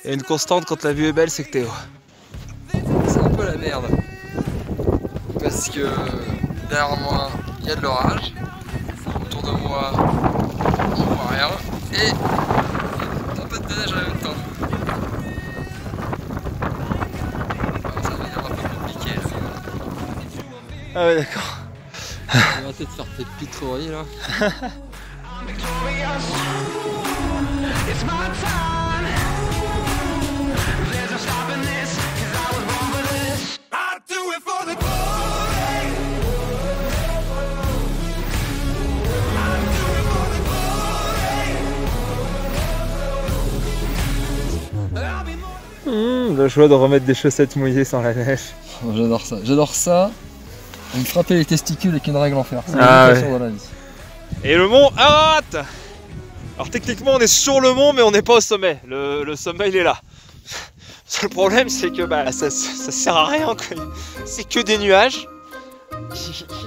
Et une constante quand la vue est belle, c'est que t'es haut. C'est un peu la merde. Parce que derrière moi, il y a de l'orage. Autour de moi, on voit rien. Et un peu de neige en même temps. Alors, ça va être un peu compliqué là. Ah ouais, d'accord. On va peut-être faire tes pitreries là. Le choix de remettre des chaussettes mouillées sans la neige. Oh, j'adore ça, j'adore ça. On me frapper les testicules avec une règle en fer. C'est Ah l'éducation dans la vie. Et le mont Ararat. Alors techniquement on est sur le mont mais on n'est pas au sommet. Le sommet il est là. Le seul problème c'est que bah, ça sert à rien quoi. C'est que des nuages.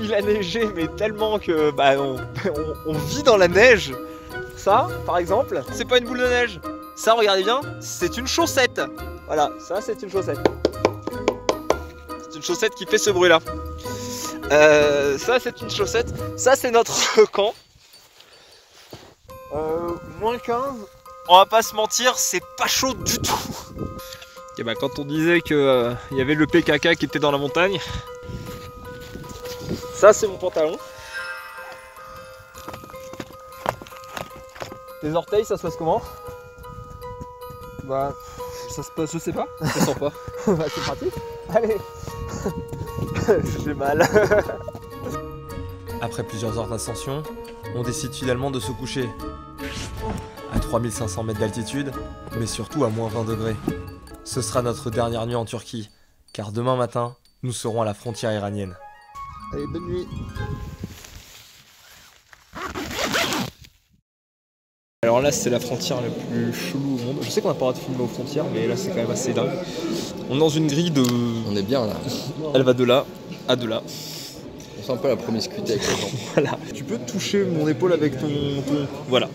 Il a neigé mais tellement que bah, on vit dans la neige. Ça par exemple c'est pas une boule de neige. Ça regardez bien c'est une chaussette. Voilà ça c'est une chaussette. C'est une chaussette qui fait ce bruit là. Ça c'est une chaussette. Ça c'est notre camp. Moins 15, on va pas se mentir, c'est pas chaud du tout. Et bah, quand on disait que y avait le PKK qui était dans la montagne, ça c'est mon pantalon. Tes orteils, ça se passe comment? Bah, ça se passe, je sais pas. Je sens pas. Bah, c'est pratique. Allez. J'ai mal. Après plusieurs heures d'ascension, on décide finalement de se coucher. À 3500 mètres d'altitude, mais surtout à moins 20 degrés. Ce sera notre dernière nuit en Turquie, car demain matin, nous serons à la frontière iranienne. Allez, bonne nuit. Alors là, c'est la frontière la plus chelou au monde. Je sais qu'on n'a pas le droit de filmer aux frontières, mais là, c'est quand même assez dingue. On est dans une grille de... On est bien là. Elle va de là à de là. On sent un peu la promiscuité avec les gens. Voilà. Tu peux toucher mon épaule avec ton... Voilà.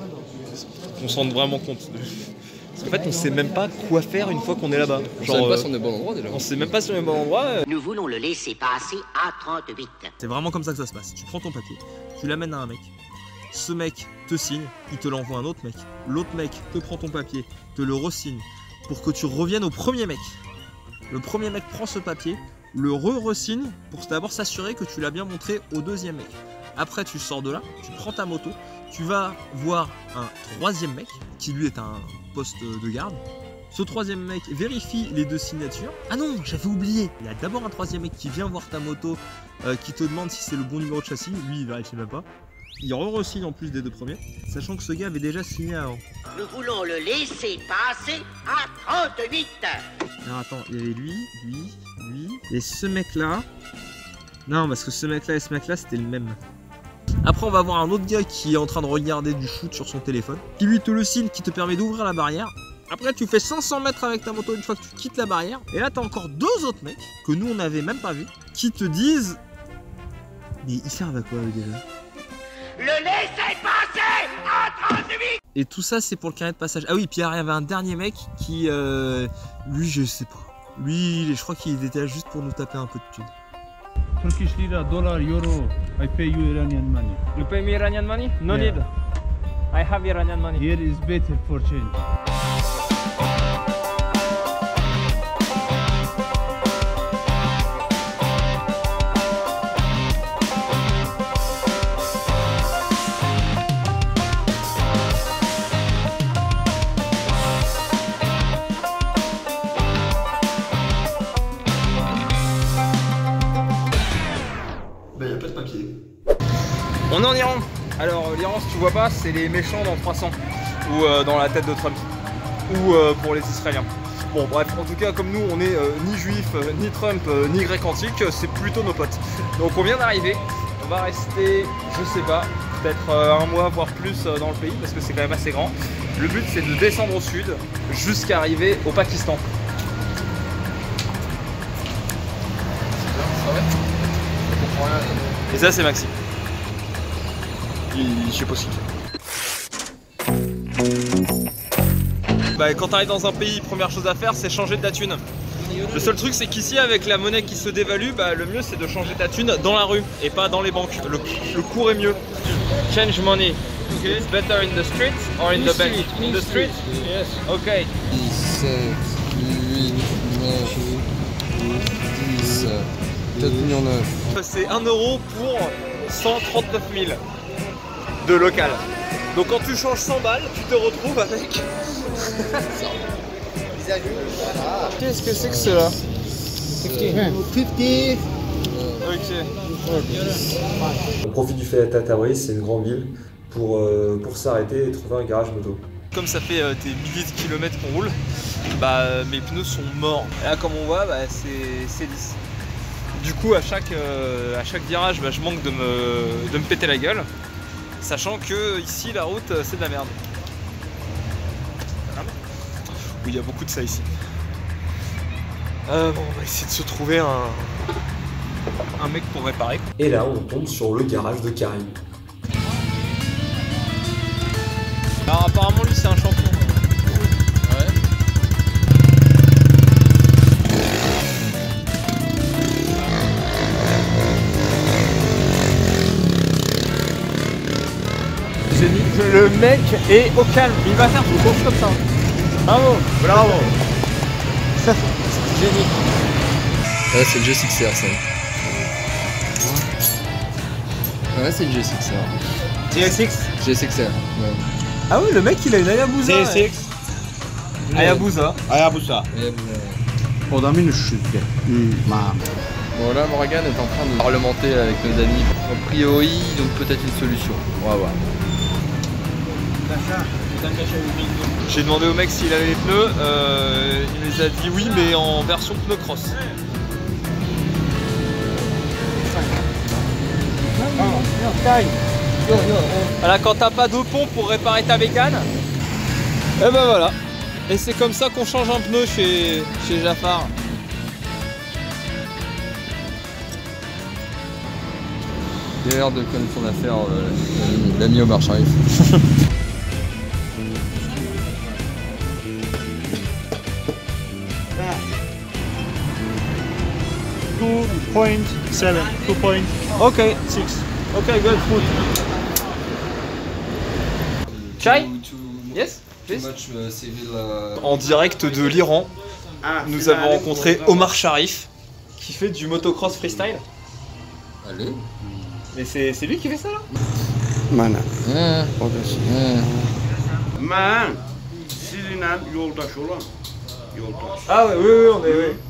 On se rend vraiment compte. Parce qu'en fait, on sait même pas quoi faire une fois qu'on est là-bas. On sait même pas si on est au bon endroit déjà. On sait même pas si on est au bon endroit. Nous voulons le laisser passer à 38. C'est vraiment comme ça que ça se passe. Tu prends ton papier, tu l'amènes à un mec. Ce mec te signe, il te l'envoie à un autre mec. L'autre mec te prend ton papier, te le re-signe pour que tu reviennes au premier mec. Le premier mec prend ce papier, le re-signe pour d'abord s'assurer que tu l'as bien montré au deuxième mec. Après, tu sors de là, tu prends ta moto, tu vas voir un troisième mec qui lui est un poste de garde. Ce troisième mec vérifie les deux signatures. Ah non, j'avais oublié. Il y a d'abord un troisième mec qui vient voir ta moto, qui te demande si c'est le bon numéro de châssis. Lui, il vérifie même pas. Il re-signe en plus des deux premiers, sachant que ce gars avait déjà signé avant. Nous voulons le laisser passer à 38. Alors attends, il y avait lui, et ce mec-là. Non, parce que ce mec-là et ce mec-là, c'était le même. Après, on va voir un autre gars qui est en train de regarder du foot sur son téléphone, qui lui te le signe, qui te permet d'ouvrir la barrière. Après, tu fais 500 mètres avec ta moto une fois que tu quittes la barrière. Et là, t'as encore deux autres mecs, que nous, on n'avait même pas vu, qui te disent... Mais ils servent à quoi, eux, déjà? Le laisser passer à 38. Et tout ça, c'est pour le carnet de passage. Ah oui, puis il y avait un dernier mec qui... lui, je sais pas. Lui, je crois qu'il était là juste pour nous taper un peu de thunes. Turkish lira, dollar, euro. I pay you Iranian money. You pay me Iranian money? No Yeah. need. I have Iranian money. Here is better for change. On est en Iran. Alors l'Iran, si tu vois pas, c'est les méchants dans 300 ou dans la tête de Trump ou pour les Israéliens. Bon bref, en tout cas comme nous on est ni juifs, ni Trump, ni grec antique, c'est plutôt nos potes. Donc on vient d'arriver, on va rester, je sais pas, peut-être un mois voire plus dans le pays parce que c'est quand même assez grand. Le but c'est de descendre au sud jusqu'à arriver au Pakistan. Et ça c'est Maxime. Je sais pas ce qu'il fait. bah, quand tu arrives dans un pays, première chose à faire, c'est changer de la thune. Le seul truc, c'est qu'ici, avec la monnaie qui se dévalue, bah, le mieux c'est de changer ta thune dans la rue et pas dans les banques. Le cours est mieux. Change money. Okay. It's better in the street or in the bank? In the street? Yes. Okay. 17, 8, 9, 10, 4 millions 9. C'est 1 euro pour 139 000 de local. Donc quand tu changes 100 balles, tu te retrouves avec... Qu'est-ce que c'est que cela? 50. Ok. On profite du fait d'être à Tabriz, c'est une grande ville, pour s'arrêter et trouver un garage moto. Comme ça fait des milliers de kilomètres qu'on roule, bah, mes pneus sont morts. Et là, comme on voit, bah, c'est lisse. Du coup, à chaque virage, bah, je manque de me péter la gueule, sachant que ici, la route, c'est de la merde. Oui, il y a beaucoup de ça ici. Bon, on va essayer de se trouver un mec pour réparer. Et là, on tombe sur le garage de Karim. Alors apparemment, lui, c'est un champion. Ouais. J'ai dit que le mec est au calme. Il va faire tout course comme ça. Bravo. Bravo. C'est génial. Ouais, c'est le G6R ça. Ouais, c'est le G6R. GSX. G6R. Ouais. Ah oui, le mec, il a une Hayabusa. GSX. Hayabusa. Hayabusa. Bon, là, Morgan est en train de parlementer avec nos amis. A priori, donc peut-être une solution. On va voir. J'ai demandé au mec s'il avait les pneus. Il nous a dit oui, mais en version pneu cross. Voilà, quand t'as pas de pont pour réparer ta bécane, et ben voilà. Et c'est comme ça qu'on change un pneu chez Jafar. Il a l'air de connaître son affaire, l'ami Omar Sharif. Ok, 6. Ok, good food. Chai? Yes, please. En direct de l'Iran, nous avons rencontré Omar Sharif qui fait du motocross freestyle. Allez. Mais c'est lui qui fait ça là? Mana. Ben sizinle yoldaş olan yoldaş. Ah ouais, oui,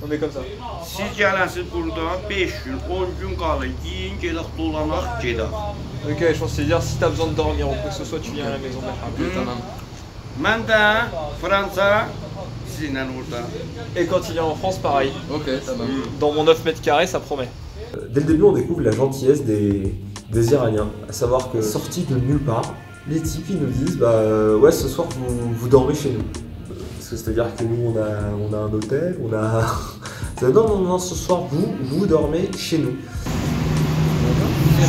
on est comme ça. Siz gələsiz burada 5 gün, 10 gün qalın, yiyin, gedək, dolanaq, gedək. Ok, je pense que c'est dire si t'as besoin de dormir ou quoi que ce soit, tu viens à la maison. Mən də Fransa sizinlə orada. Et quand il vient en France, pareil. Ok, ça va. Dans mon 9 mètres carrés, ça promet. Dès le début, on découvre la gentillesse des Iraniens, à savoir que sortis de nulle part, les tipis nous disent bah ouais, ce soir vous dormez chez nous. Parce que c'est-à-dire que nous on a un hôtel, on a... non, ce soir vous dormez chez nous. Je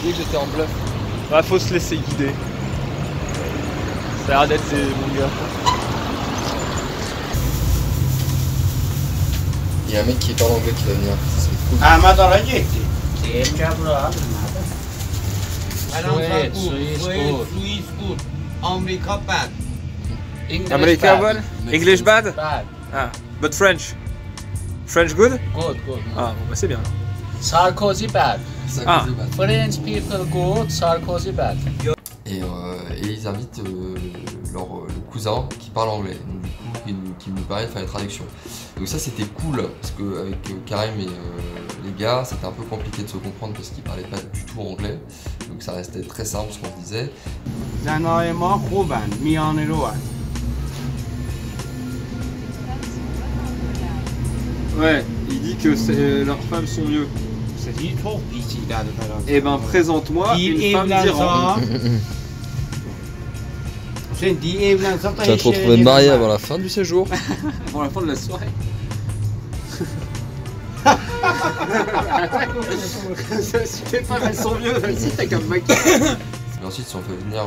dis que j'étais en bluff. Bah, faut se laisser guider. Ça a l'air d'être mon gars. Il y a un mec qui parle anglais qui va venir. C'est cool. Əhməd Ağa getdi. Sevgə bura. Swiss good. Amerika bad. America bad? English bad? Bad. Ah, but French. French good? Good, good. Ah, bon bah c'est bien. Sarkozy bad. Ah. French people good, Sarkozy bad. Et ils invitent leur cousin qui parle anglais, donc du coup qui nous permet de faire les traductions. Donc ça c'était cool parce qu'avec Karim et les gars c'était un peu compliqué de se comprendre parce qu'ils parlaient pas du tout anglais. Donc ça restait très simple ce qu'on se disait. زنای ما خوبن، میانه روان. Ouais, il dit que leurs femmes sont mieux. Çox piçiklədir falan. Eh ben présente-moi une femme d'Iran. Sen deyir evlənsən da Tu vas te retrouver marié avant la fin du séjour. Avant la fin de la soirée. Si tes femmes elles sont mieux, vas-y t'as qu'à me maquiller. Et ensuite ils ont fait venir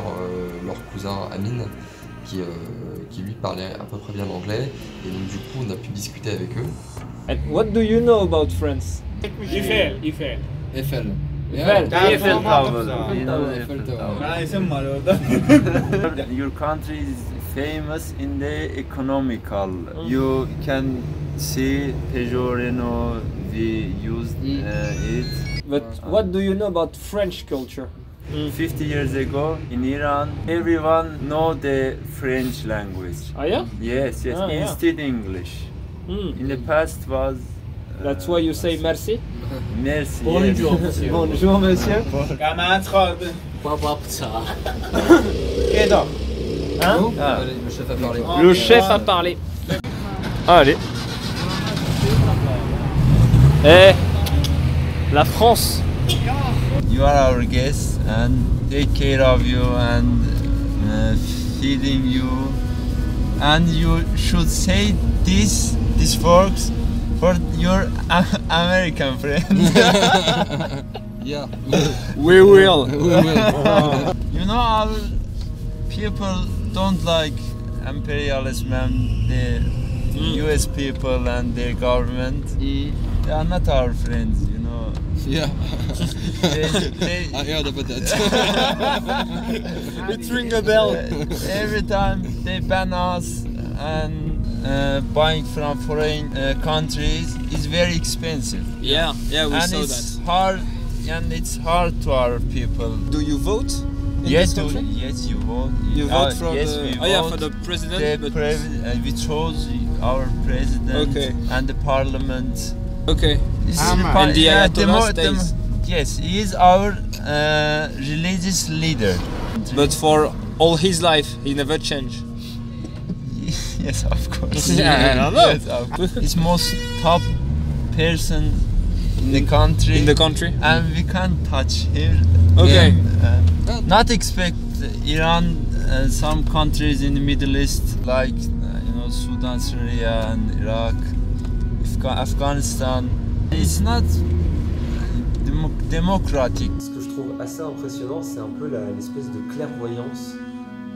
leur cousin Amin qui lui parlait à peu près bien anglais. Et donc du coup on a pu discuter avec eux. And what do you know about France? Eiffel. Eiffel. Eiffel Tower. You know Eiffel Tower. Your country is famous in the economical. You can see Peugeot, Renault, we used it. But what do you know about French culture? 50 years ago in Iran, everyone know the French language. Oh yeah? Yes, Ah, yeah. instead English. In the past was That's why you say merci? merci. Bonjour monsieur. Le chef a parlé. Le chef a parlé. Allez. Eh, la France. You are our guest and take care of you and feeding you. And you should say this works for your American friends. Yeah. We will. You know, our people don't like imperialism and the US people and their government. They are not our friends, you know. Yeah. They I heard about that. It ring a bell. every time they ban us and buying from foreign countries is very expensive. Yeah, we and saw it's that. hard, and it's hard to our people. Do you vote in Yes, this country? yes, you vote. You vote for yes, the... we Oh yeah, vote. for the president. The but... we chose our president Okay. and the parliament. Okay. This is And the Ayatollah stays. yes, he is our religious leader. But for all his life, he never changed. Yes, of course. Yeah, I don't know. Yes, of course. He's most top person in the country. In the country? And we can't touch him. Okay. Not expect Iran, some countries in the Middle East like Sudan, Syria and Iraq, Afghanistan. It's not democratic. Ce que je trouve assez impressionnant, c'est un peu l'espèce de clairvoyance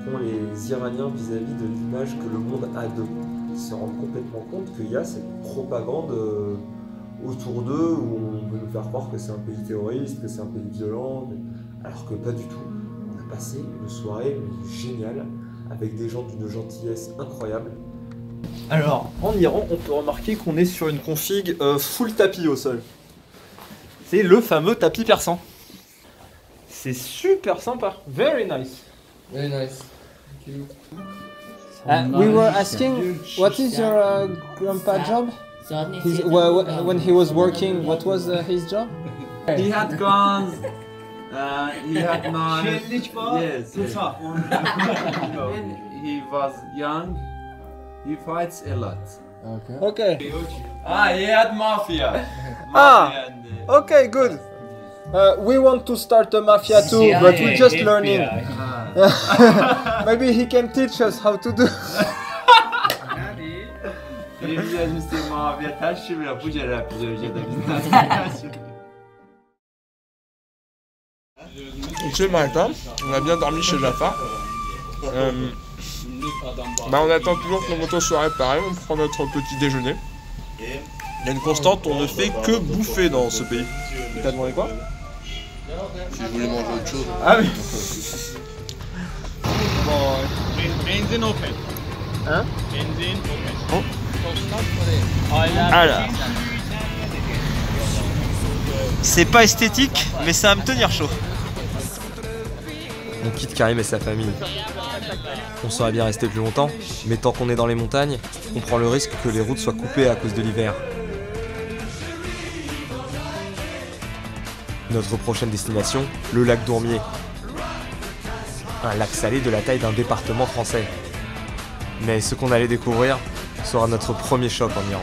qu'ont les Iraniens vis-à-vis de l'image que le monde a d'eux. Ils se rendent complètement compte qu'il y a cette propagande autour d'eux où on veut nous faire croire que c'est un pays terroriste, que c'est un pays violent, alors que pas du tout. On a passé une soirée géniale avec des gens d'une gentillesse incroyable. Alors, en Iran, on peut remarquer qu'on est sur une config full tapis au sol. C'est le fameux tapis persan. C'est super sympa. Very nice. Very nice. Thank you. We were asking, what is your grandpa job? When he was working, what was his job? He had guns. He had knives. Yes. He was young. He fights a lot. Okay. He had mafia. Okay, good. We want to start a mafia too, but we're just learning. Maybe he can teach us how to do. C'est le matin, on a bien dormi chez Jafar. On attend toujours que nos motos soient réparées, on prend notre petit déjeuner. Il y a une constante, on ne fait que bouffer dans ce pays. T'as demandé quoi? Si je voulais manger autre chose. Ah oui. Benzine open. Hein? Benzine open. Alors. C'est pas esthétique, mais ça va me tenir chaud. On quitte Karim et sa famille. On saurait bien rester plus longtemps, mais tant qu'on est dans les montagnes, on prend le risque que les routes soient coupées à cause de l'hiver. Notre prochaine destination, le lac d'Ourmier. Un lac salé de la taille d'un département français. Mais ce qu'on allait découvrir sera notre premier choc en Iran.